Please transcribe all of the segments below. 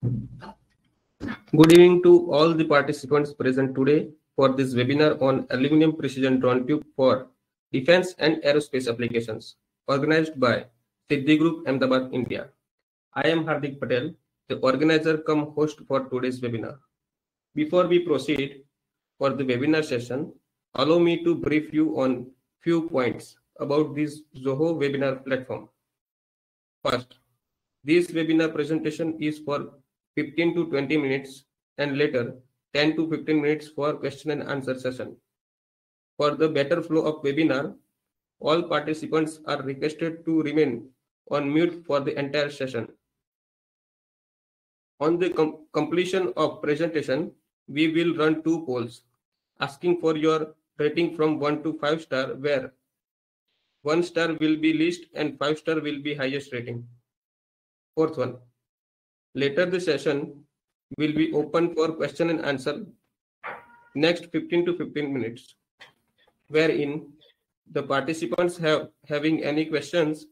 Good evening to all the participants present today for this webinar on aluminum precision drawn tube for defense and aerospace applications, organized by Siddhi Group, Ahmedabad, India. I am Hardik Patel, the organizer cum host for today's webinar. Before we proceed for the webinar session, allow me to brief you on few points about this Zoho webinar platform. First, this webinar presentation is for 15 to 20 minutes and later 10 to 15 minutes for question and answer session. For the better flow of webinar, all participants are requested to remain on mute for the entire session. On the completion of presentation, we will run two polls asking for your rating from 1 to 5 star, where 1 star will be least and 5 star will be highest rating. Fourth one, later the session will be open for question and answer next 15 to 15 minutes, wherein the participants having any questions,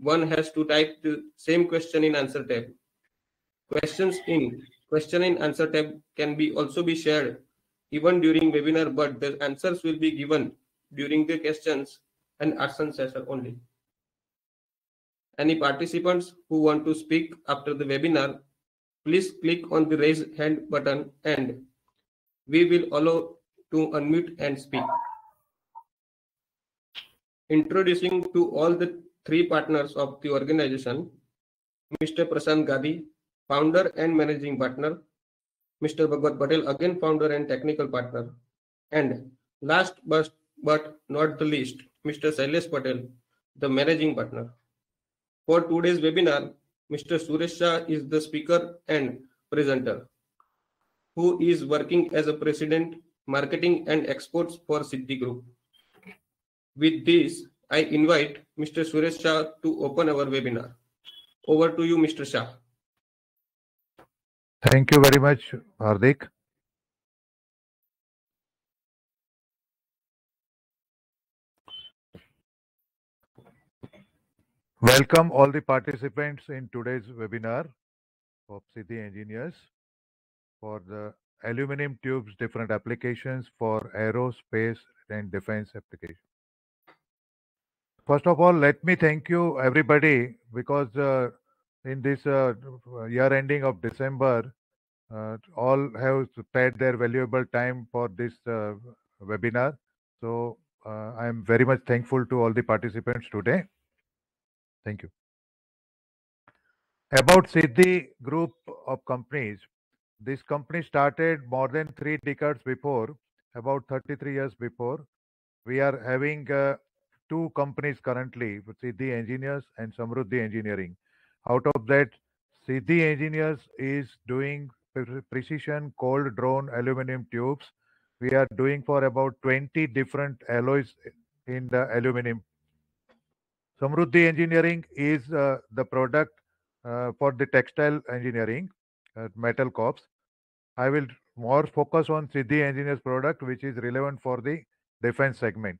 one has to type the same question in answer tab. Questions in question and answer tab can be also be shared even during webinar, but the answers will be given during the questions and answer session only. Any participants who want to speak after the webinar, please click on the raise hand button and we will allow to unmute and speak. Introducing to all the three partners of the organization, Mr. Prashant Gadi, founder and managing partner, Mr. Bhagwat Patel, again founder and technical partner, and last but not the least, Mr. Shailesh Patel, the managing partner. For today's webinar, Mr. Suresh Shah is the speaker and presenter, who is working as a president, marketing and exports for Siddhi Group. With this, I invite Mr. Suresh Shah to open our webinar. Over to you, Mr. Shah. Thank you very much, Hardik. Welcome all the participants in today's webinar of Siddhi Engineers for the aluminum tubes different applications for aerospace and defense applications. First of all, let me thank you everybody because in this year ending of December, all have spared their valuable time for this webinar. So I am very much thankful to all the participants today. Thank you. About Siddhi Group of companies, this company started more than 3 decades before, about 33 years before. We are having two companies currently, Siddhi Engineers and Samruddhi Engineering. Out of that, Siddhi Engineers is doing precision cold drawn aluminum tubes. We are doing for about 20 different alloys in the aluminum. Samruddhi Engineering is the product for the textile engineering, metal corps. I will more focus on Siddhi Engineers product, which is relevant for the defense segment.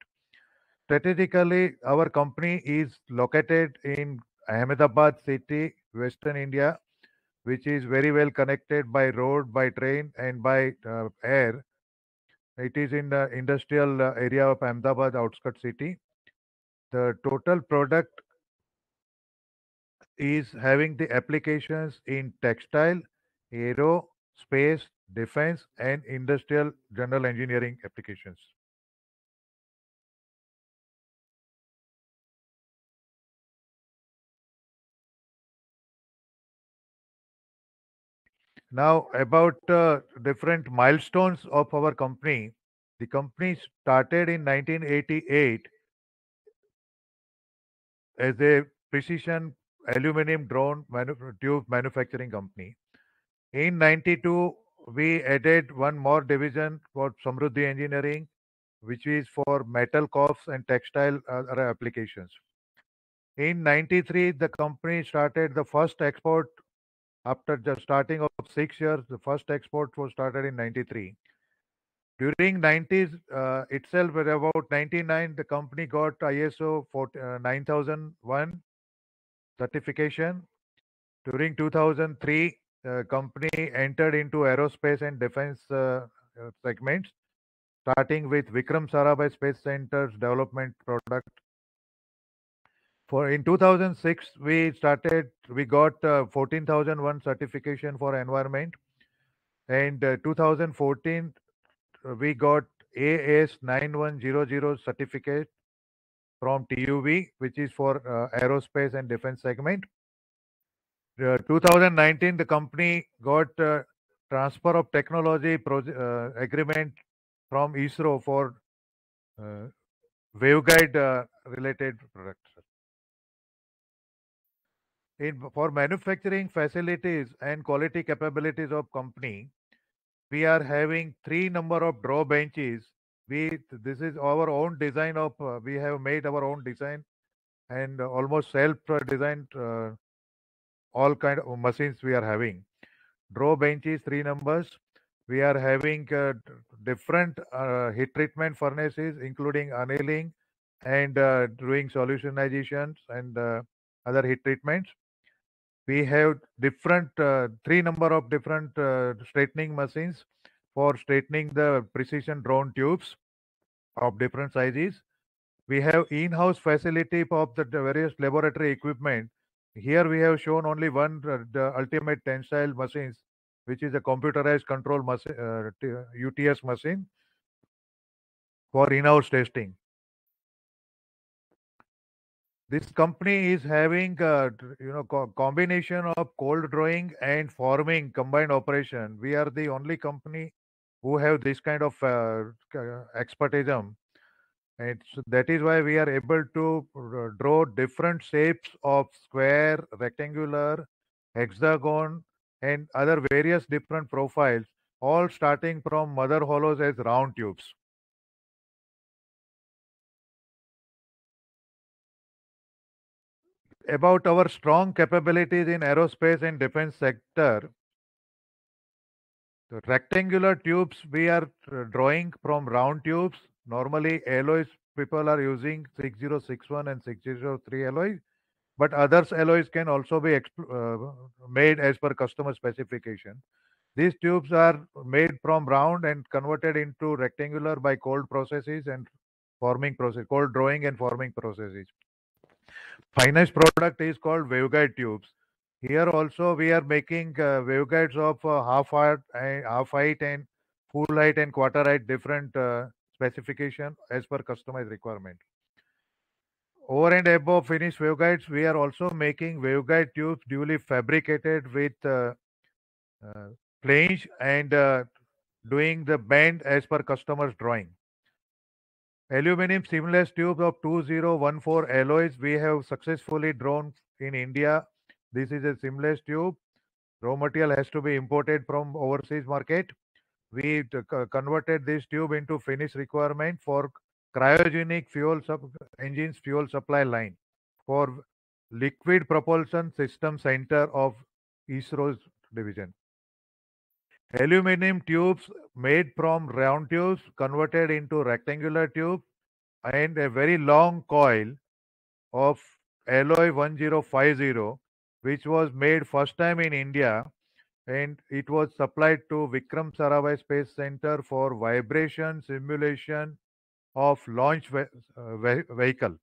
Strategically, our company is located in Ahmedabad city, Western India, which is very well connected by road, by train, and by air. It is in the industrial area of Ahmedabad outskirts city. The total product is having the applications in textile, aero, space, defense, and industrial general engineering applications. Now, about different milestones of our company. The company started in 1988 as a precision aluminum drawn tube manufacturing company. In 92, we added one more division for Samruddhi Engineering, which is for metal corps and textile other applications. In 93, the company started the first export after the starting of 6 years. The first export was started in 93. During 90s itself, at about 99, the company got ISO 9001 certification. During 2003, company entered into aerospace and defense segments, starting with Vikram Sarabhai Space Center's development product. In 2006, we got 14,001 certification for environment, and 2014 we got AS 9100 certificate from TUV, which is for aerospace and defense segment. 2019, the company got transfer of technology agreement from ISRO for waveguide related products. For manufacturing facilities and quality capabilities of company, we are having 3 number of draw benches. This is our own design of, we have made our own design and almost self designed all kind of machines we are having. Draw benches, 3 numbers. We are having different heat treatment furnaces, including annealing and doing solutionizations and other heat treatments. We have different 3 number of different straightening machines for straightening the precision drawn tubes of different sizes. We have in-house facility of the various laboratory equipment. Here we have shown only one the ultimate tensile machines, which is a computerized control machine, UTS machine for in-house testing. This company is having combination of cold drawing and forming combined operation. We are the only company who have this kind of expertism, and so that is why we are able to draw different shapes of square, rectangular, hexagon, and other various different profiles, all starting from mother hollows as round tubes. About our strong capabilities in aerospace and defense sector, the rectangular tubes we are drawing from round tubes. Normally alloys people are using 6061 and 603 alloys, but others alloys can also be made as per customer specification. These tubes are made from round and converted into rectangular by cold processes and forming process, cold drawing and forming processes. Finest product is called waveguide tubes. Here also we are making waveguides of half height and full height and quarter height different specification as per customized requirement. Over and above finished waveguides, we are also making waveguide tubes duly fabricated with flange and doing the bend as per customer's drawing. Aluminum seamless tubes of 2014 alloys we have successfully drawn in India. This is a seamless tube. Raw material has to be imported from overseas market. We converted this tube into finished requirement for cryogenic engines fuel supply line for liquid propulsion system center of ISRO's division. Aluminum tubes made from round tubes converted into rectangular tube and a very long coil of alloy 1050, which was made first time in India, and it was supplied to Vikram Sarabhai Space Center for vibration simulation of launch vehicle.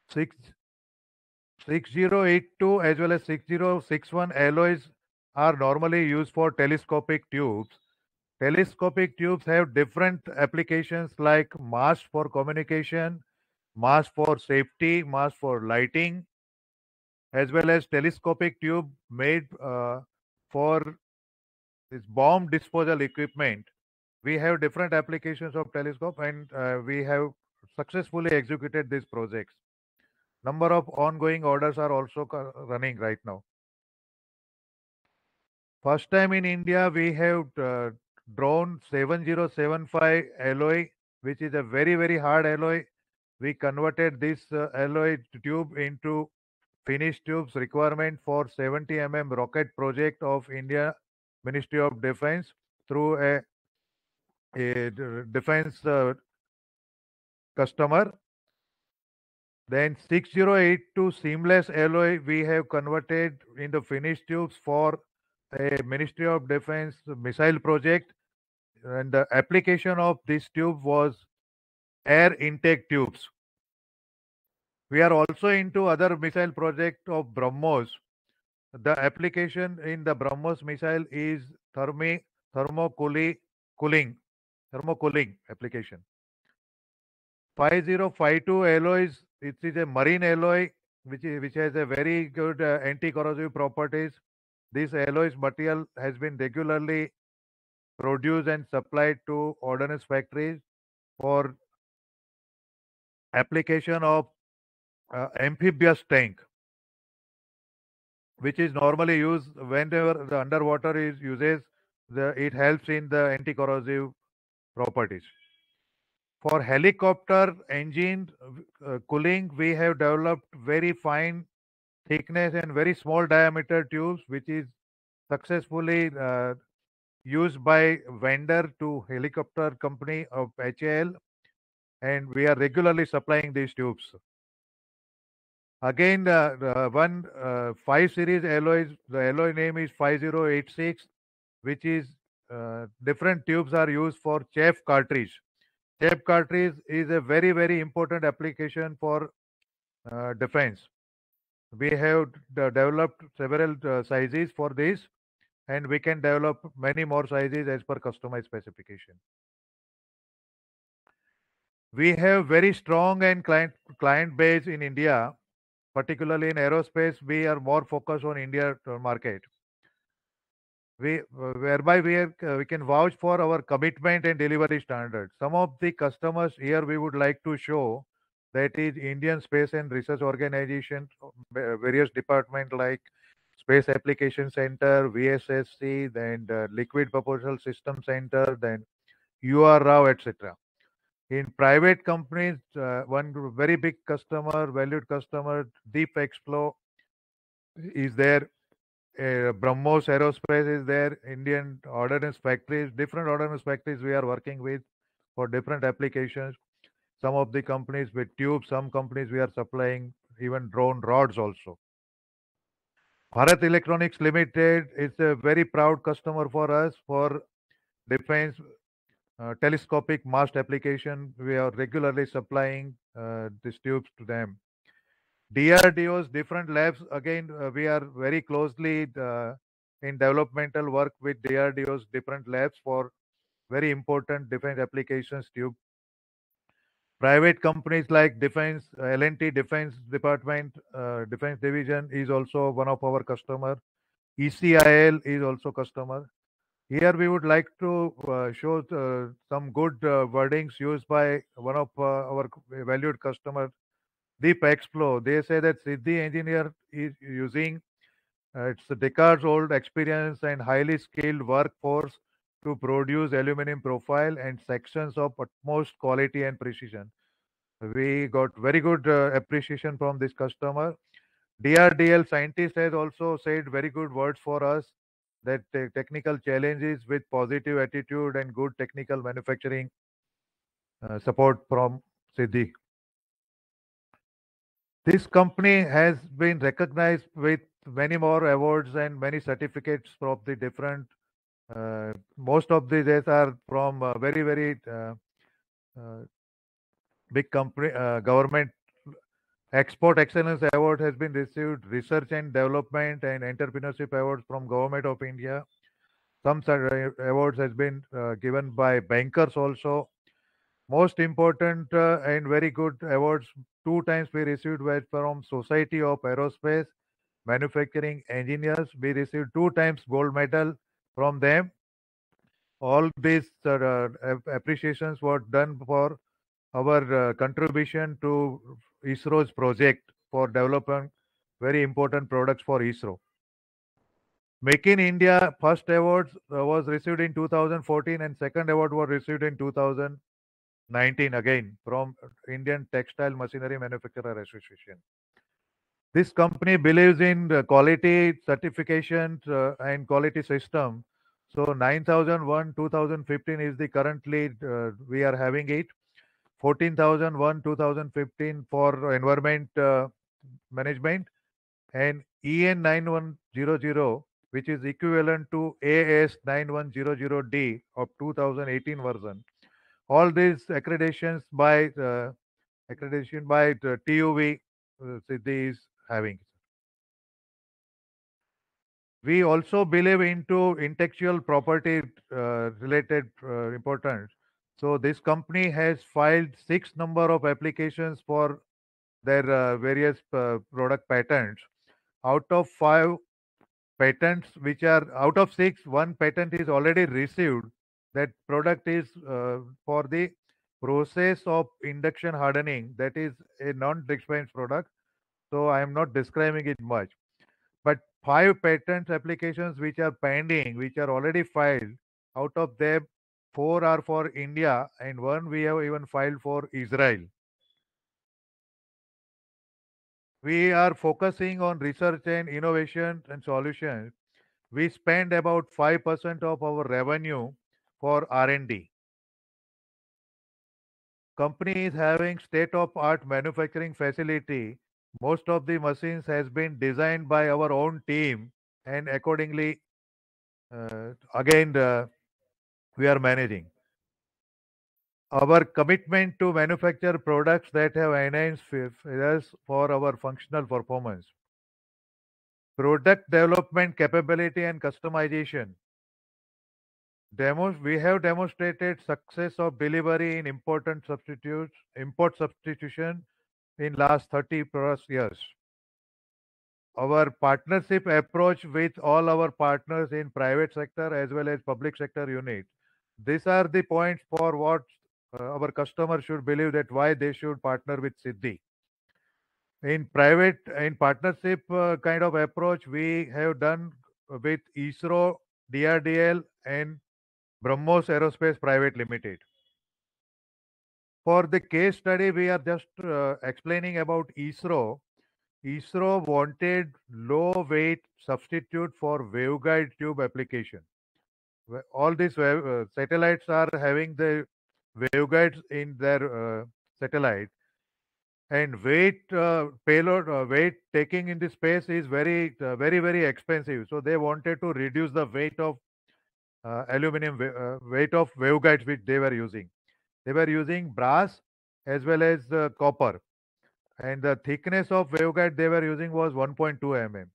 6082 as well as 6061 alloys are normally used for telescopic tubes. Telescopic tubes have different applications like mast for communication, mast for safety, mast for lighting, as well as telescopic tube made for this bomb disposal equipment. We have different applications of telescope, and we have successfully executed these projects. Number of ongoing orders are also running right now. First time in India, we have drawn 7075 alloy, which is a very, very hard alloy. We converted this alloy tube into finished tubes requirement for 70 rocket project of India Ministry of Defense through a defense customer. Then 6082 seamless alloy we have converted in the finished tubes for a Ministry of Defense missile project, and the application of this tube was air intake tubes. We are also into other missile project of BrahMos. The application in the BrahMos missile is thermocooling application. 5052 alloys, it is a marine alloy which has a very good anti-corrosive properties. This alloys material has been regularly produced and supplied to ordnance factories for application of amphibious tank, which is normally used whenever the underwater is uses. It helps in the anti-corrosive properties. For helicopter engine cooling, we have developed very fine thickness and very small diameter tubes, which is successfully used by vendor to helicopter company of HAL, and we are regularly supplying these tubes. Again, one 5 series alloys, the alloy name is 5086, which is different tubes are used for chaff cartridge. Chaff cartridge is a very, very important application for defense. We have developed several sizes for this, and we can develop many more sizes as per customized specification. We have very strong and client base in India, particularly in aerospace. We are more focused on India market. Whereby we can vouch for our commitment and delivery standards. Some of the customers here we would like to show, that is Indian Space and Research Organization, various departments like Space Application Center, VSSC, then Liquid Propulsion System Center, then UR Rao, etc. In private companies, one very big customer, valued customer, Deep Explo is there. BrahMos Aerospace is there, Indian ordnance factories, different ordnance factories we are working with for different applications. Some of the companies with tubes, some companies we are supplying even drone rods also. Bharat Electronics Limited is a very proud customer for us for defense telescopic mast application. We are regularly supplying these tubes to them. DRDO's different labs, again, we are very closely in developmental work with DRDO's different labs for very important defense applications tube. Private companies like Defense, L&T Defense Department, Defense Division is also one of our customer. ECIL is also customer. Here we would like to show some good wordings used by one of our valued customers, Deep Explo. They say that Siddhi Engineer is using its decades-old experience and highly skilled workforce to produce aluminum profile and sections of utmost quality and precision. We got very good appreciation from this customer. DRDL scientist has also said very good words for us, that technical challenges with positive attitude and good technical manufacturing support from Siddhi. This company has been recognized with many more awards and many certificates from the different, most of these are from very, very big company, government. Export Excellence Award has been received, Research and Development and Entrepreneurship Awards from Government of India. Some awards has been given by bankers also. Most important and very good awards, 2 times we received were from Society of Aerospace Manufacturing Engineers. We received 2 times gold medal from them. All these appreciations were done for our contribution to ISRO's project for developing very important products for ISRO. Make in India first award was received in 2014 and second award was received in 2019 again from Indian Textile Machinery Manufacturer Association. This company believes in quality certification and quality system. So 9001 2015 is the currently we are having it. 14001 2015 for environment management, and EN 9100, which is equivalent to AS 9100D of 2018 version. All these accreditation by the TUV Siddhi is having. We also believe into intellectual property related importance. So this company has filed six number of applications for their various product patents. Out of five patents, which are out of six, one patent is already received. That product is for the process of induction hardening. That is a non-described product. So I am not describing it much. But five patent applications which are pending, which are already filed, out of them, four are for India and one we have even filed for Israel. We are focusing on research and innovation and solutions. We spend about 5% of our revenue for R&D. Company is having state-of-art manufacturing facility. Most of the machines has been designed by our own team, and accordingly, again, we are managing. Our commitment to manufacture products that have enhanced features for our functional performance. Product development capability and customization. We have demonstrated success of delivery in import substitution in last 30 plus years. Our partnership approach with all our partners in private sector as well as public sector units. These are the points for what our customers should believe that why they should partner with Siddhi. In partnership kind of approach, we have done with ISRO, DRDL, and BrahMos Aerospace Private Limited. For the case study, we are just explaining about ISRO. ISRO wanted low weight substitute for waveguide tube application. All these satellites are having the waveguides in their satellite, and payload weight taking in the space is very expensive. So they wanted to reduce the weight of aluminum weight of waveguides which they were using. They were using brass as well as copper, and the thickness of waveguide they were using was 1.2 mm.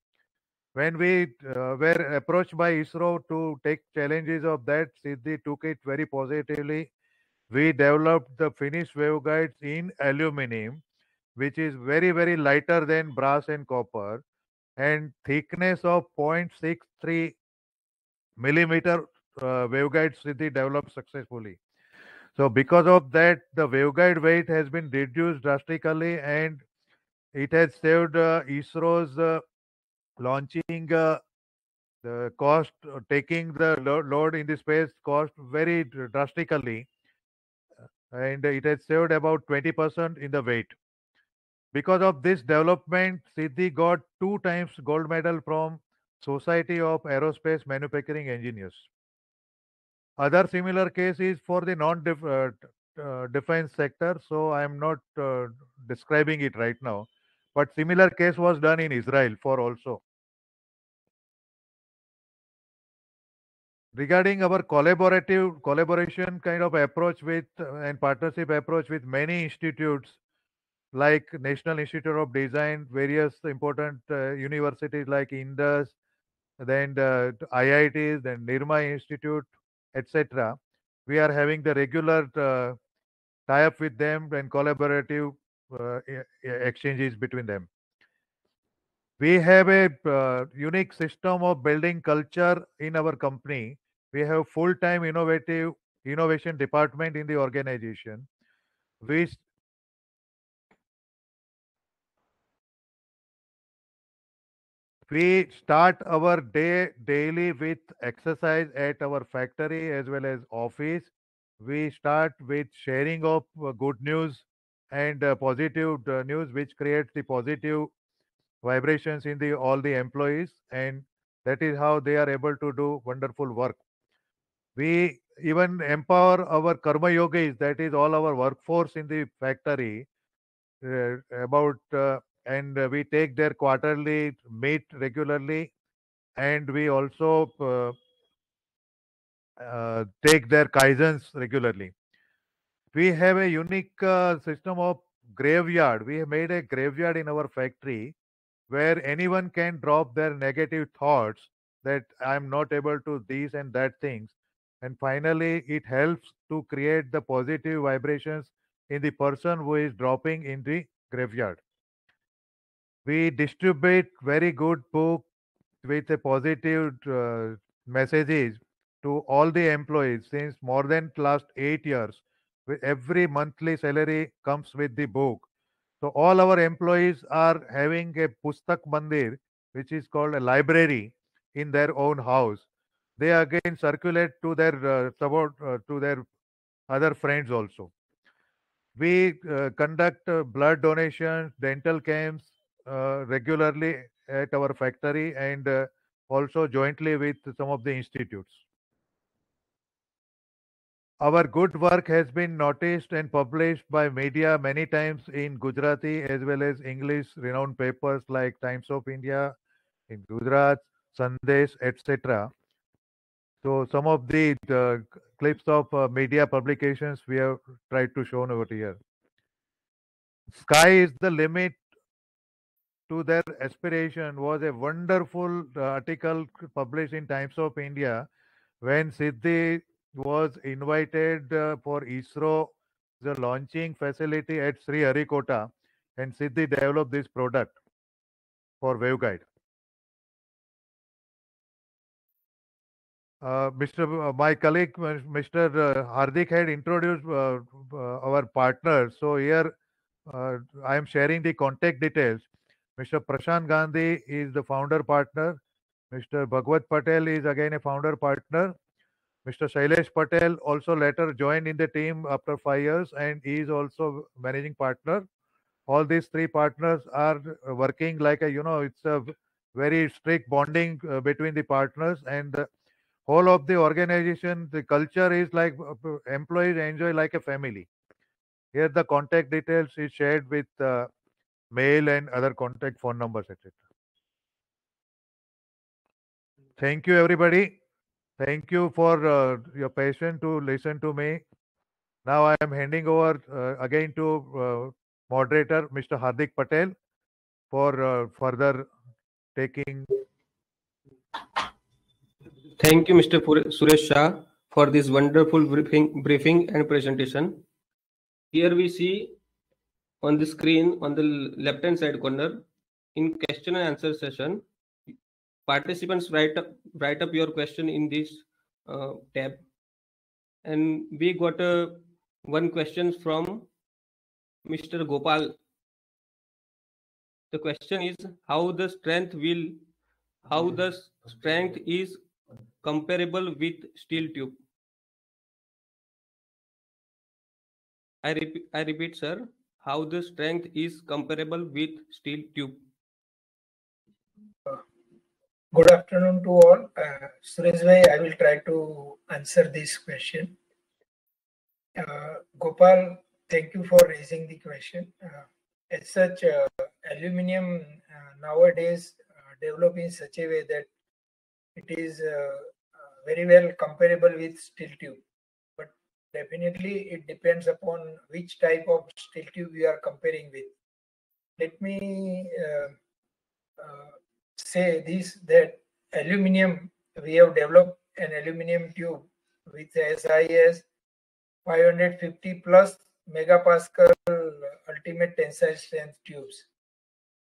When we were approached by ISRO to take challenges of that, Siddhi took it very positively. We developed the finished waveguides in aluminum, which is very lighter than brass and copper, and thickness of 0.63 millimeter waveguides Siddhi developed successfully. So because of that, the waveguide weight has been reduced drastically, and it has saved ISRO's launching the cost, taking the load in the space cost very drastically, and it has saved about 20% in the weight. Because of this development, Siddhi got 2 times gold medal from Society of Aerospace Manufacturing Engineers. Other similar case is for the non-defense sector, so I am not describing it right now. But similar case was done in Israel for also. Regarding our collaboration kind of approach with and partnership approach with many institutes like National Institute of Design, various important universities like Indus, then IITs, then Nirma Institute, etc. We are having the regular tie-up with them and collaborative exchanges between them. We have a unique system of building culture in our company. We have full-time innovation department in the organization. We start our day daily with exercise at our factory as well as office. We start with sharing of good news and positive news, which creates the positive vibrations in all the employees, and that is how they are able to do wonderful work. We even empower our karma yogis, that is all our workforce in the factory, and we take their quarterly meet regularly, and we also take their kaizens regularly. We have a unique system of graveyard. We have made a graveyard in our factory where anyone can drop their negative thoughts that I'm not able to these and that things. And finally, it helps to create the positive vibrations in the person who is dropping in the graveyard. We distribute very good book with a positive messages to all the employees since more than last 8 years. With every monthly salary comes with the book. So all our employees are having a Pustak Mandir, which is called a library in their own house. They again circulate to their to their other friends also. We conduct blood donations, dental camps regularly at our factory and also jointly with some of the institutes. Our good work has been noticed and published by media many times in Gujarati as well as English renowned papers like Times of India, in Gujarat, Sandesh, etc. So some of the clips of media publications we have tried to show over here. Sky is the limit to their aspiration was a wonderful article published in Times of India when Siddhi was invited for ISRO, the launching facility at Sri Harikota, and Siddhi developed this product for waveguide. My colleague, Mr. Hardik, had introduced our partners. So here I am sharing the contact details. Mr. Prashant Gandhi is the founder partner. Mr. Bhagwat Patel is again a founder partner. Mr. Shailesh Patel also later joined in the team after 5 years and he is also managing partner. All these three partners are working like it's a very strict bonding between the partners and the whole of the organization. The culture is like employees enjoy like a family. Here the contact details is shared with mail and other contact phone numbers, etc. Thank you, everybody. Thank you for your patience to listen to me. Now I am handing over again to moderator, Mr. Hardik Patel, for further taking. Thank you, Mr. Suresh Shah, for this wonderful briefing and presentation. Here we see on the screen on the left-hand side corner, in question and answer session, participants write up your question in this tab. And we got one question from Mr. Gopal. The question is how the strength is comparable with steel tube. I repeat, sir. How the strength is comparable with steel tube. Good afternoon to all. Suresh bhai, I will try to answer this question. Gopal, thank you for raising the question. As such, aluminium nowadays develop in such a way that it is very well comparable with steel tube. But definitely it depends upon which type of steel tube you are comparing with. Let me say this, that aluminium, we have developed an aluminium tube with as high as 550 plus megapascal ultimate tensile strength tubes.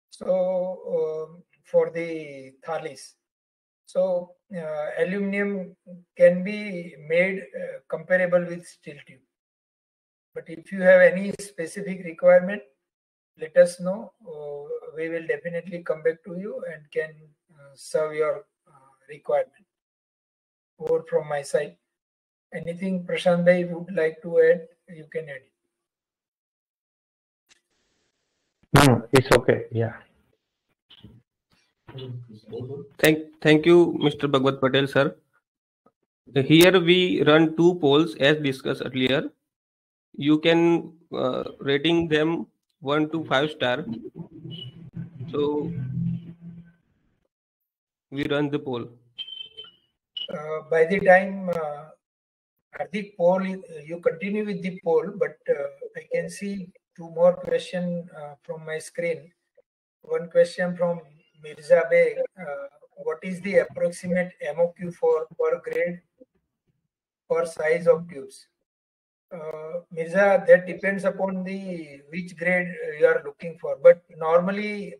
So for the thalis, so aluminium can be made comparable with steel tube. But if you have any specific requirement, let us know. We will definitely come back to you and can serve your requirement. Over from my side. Anything Prashant bhai would like to add, you can add it. No, it's okay. Yeah. Thank you, Mr. Bhagwat Patel, sir. Here we run two polls as discussed earlier. You can rating them 1 to 5 star. So we run the poll. By the time Hardik poll, you continue with the poll, but I can see two more questions from my screen. One question from Mirza Beg. What is the approximate MOQ for per grade per size of tubes? Mirza, that depends upon the which grade you are looking for. But normally,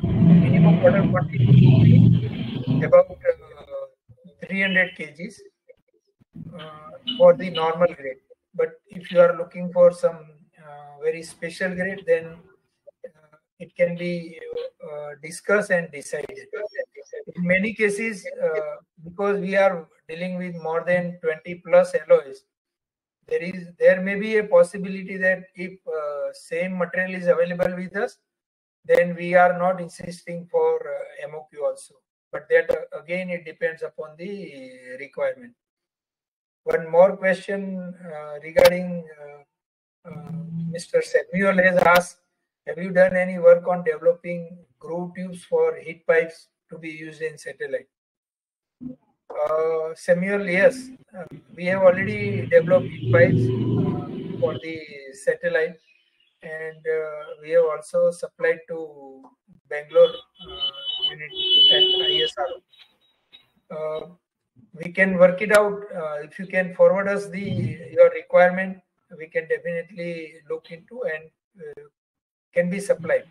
minimum water quantity would be about 300 kgs for the normal grade. But if you are looking for some very special grade, then it can be discussed and decided. In many cases, because we are dealing with more than 20 plus alloys, there may be a possibility that if same material is available with us, then we are not insisting for MOQ also. But that again, it depends upon the requirement. One more question regarding Mr. Samuel has asked, have you done any work on developing groove tubes for heat pipes to be used in satellite? Samuel, yes, we have already developed heat pipes for the satellite, and we have also supplied to Bangalore unit at ISRO. We can work it out. If you can forward us your requirement, we can definitely look into and can be supplied.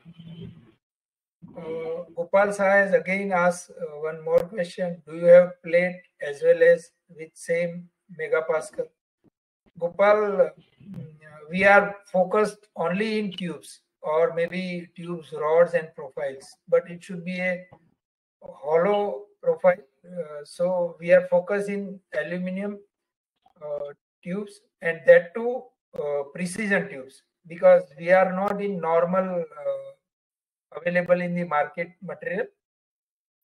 Gopal Saha has again asked one more question. Do you have plate as well as with same megapascal? Gopal, we are focused only in tubes or maybe tubes, rods and profiles, but it should be a hollow profile. So we are focused in aluminum tubes, and that too precision tubes, because we are not in normal available in the market material.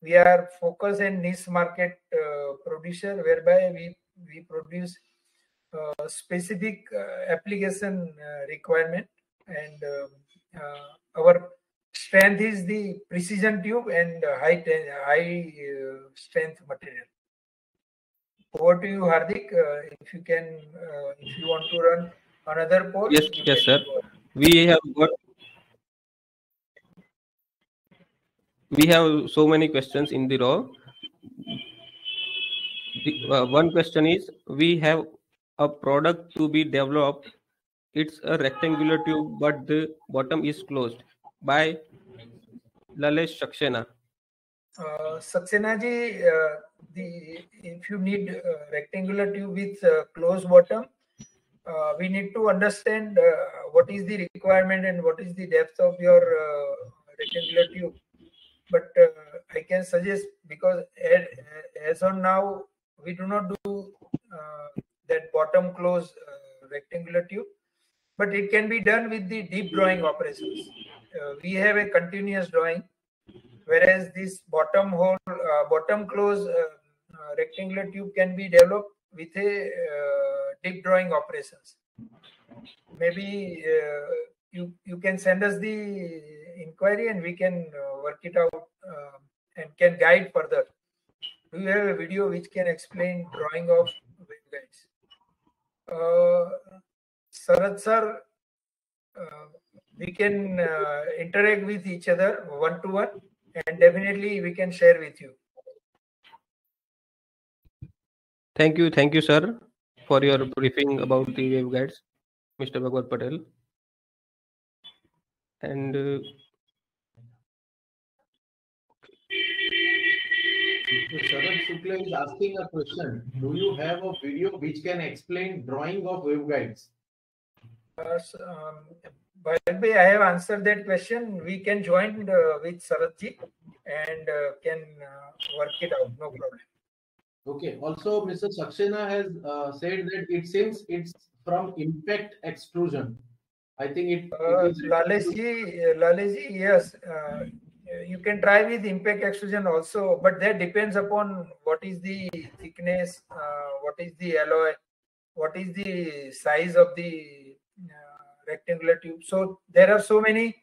We are focused in niche market producer, whereby we produce specific application requirement, and our strength is the precision tube and high strength material. Over to you, Hardik. If you can, if you want to run another poll. Yes, sir. We have so many questions in the row. One question is, we have a product to be developed. It's a rectangular tube, but the bottom is closed. By Lalesh Saxena. Saxena ji, if you need rectangular tube with closed bottom, we need to understand what is the requirement and what is the depth of your rectangular tube. But I can suggest, because as on now, we do not do that bottom close rectangular tube, but it can be done with the deep drawing operations. We have a continuous drawing, whereas this bottom hole, bottom close rectangular tube can be developed with a deep drawing operations. Maybe you can send us the inquiry and we can work it out and can guide further. Do you have a video which can explain drawing of waveguides? Sarath sir, we can interact with each other one-to-one, and definitely we can share with you. Thank you, sir, for your briefing about the waveguides, Mr. Bhagwat Patel. And Sharad Shukla is asking a question. Do you have a video which can explain drawing of waveguides? By the way, I have answered that question. We can join with Saratji and can work it out. No problem. Okay. Also, Mr. Saxena has said that it seems it's from impact extrusion. I think it is Laleji, yes. you can try with impact extrusion also, but that depends upon what is the thickness, what is the alloy, what is the size of the rectangular tube. So there are so many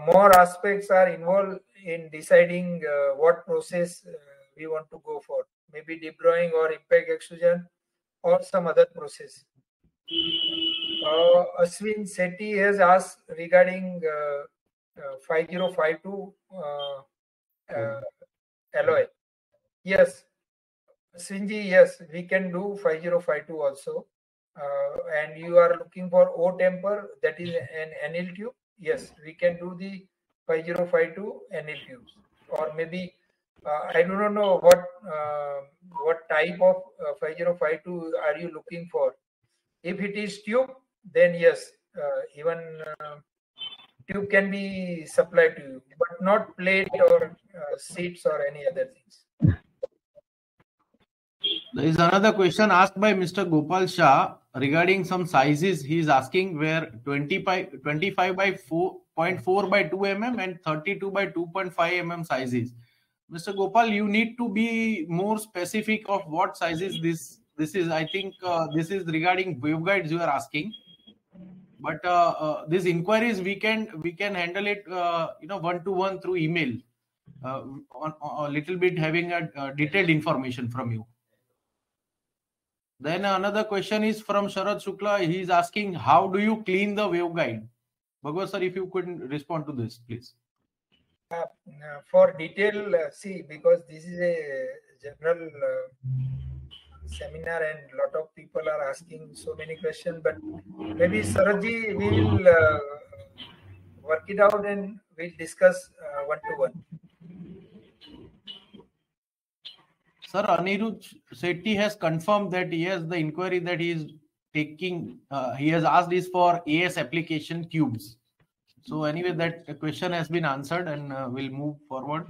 more aspects are involved in deciding what process we want to go for. Maybe deep drawing or impact extrusion or some other process. Ashwin Sethi has asked regarding 5052 alloy. Yes, Ashwinji, yes, we can do 5052 also. And you are looking for O temper, that is an anneal tube. Yes, we can do the 5052 anneal tubes, or maybe I do not know what type of 5052 are you looking for. If it is tube, then yes, even tube can be supplied to you, but not plate or seats or any other things. There is another question asked by Mr. Gopal Shah regarding some sizes. He is asking where 25 by 4.4 by 2 mm and 32 by 2.5 mm sizes. Mr. Gopal, you need to be more specific of what sizes this is. I think this is regarding waveguides you are asking. But these inquiries we can handle it one-to-one through email, on a little bit having a detailed information from you. Then another question is from Sharad Shukla. He is asking, how do you clean the waveguide? Bhagwat sir, if you could respond to this, please. For detail, see, because this is a general seminar and lot of people are asking so many questions, but maybe Saradji, we will work it out and we'll discuss one-to-one. Sir, Anirudh Sethi has confirmed that yes, the inquiry that he is taking, he has asked is for AS application tubes. So anyway, that question has been answered, and we'll move forward.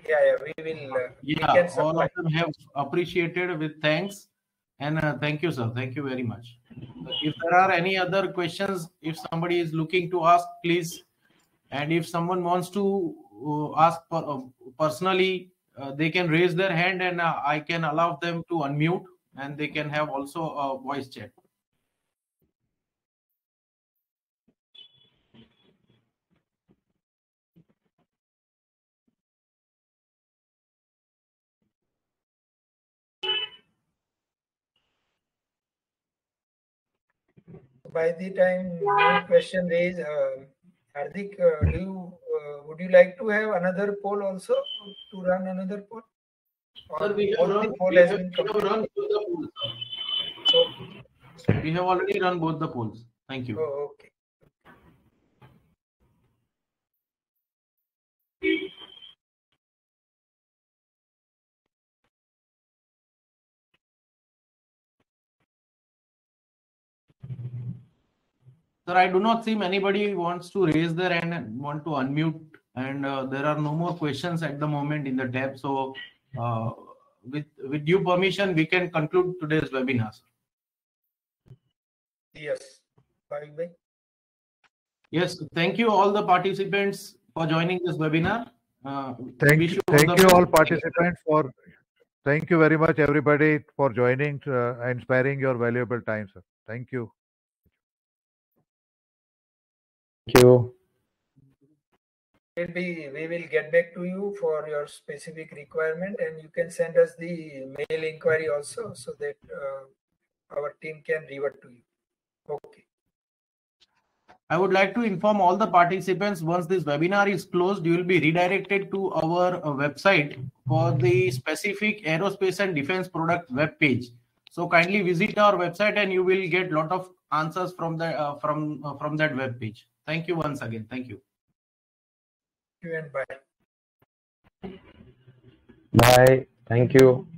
Yeah, we will. Yeah, all of them have appreciated with thanks, and thank you, sir. Thank you very much. If there are any other questions, if somebody is looking to ask, please. And if someone wants to ask personally, they can raise their hand, and I can allow them to unmute, and they can have also a voice chat. By the time no question raised, Hardik, would you like to have another poll also, to run another poll? Sir, we have run both the polls. We have already run both the polls. Thank you. Oh, okay. Sir, I do not see anybody wants to raise their hand and want to unmute, and there are no more questions at the moment in the tab. So, with due permission, we can conclude today's webinar. Yes. Bye. Yes, thank you all the participants for joining this webinar. Thank you all participants for. Thank you very much, everybody, for joining and sparing your valuable time, sir. Thank you. Thank you. We will get back to you for your specific requirement, and you can send us the mail inquiry also, so that our team can revert to you. Okay. I would like to inform all the participants, once this webinar is closed, you will be redirected to our website for the specific aerospace and defense product web page. So kindly visit our website, and you will get a lot of answers from the from that web page. Thank you once again. Thank you. Thank you and bye. Bye. Thank you.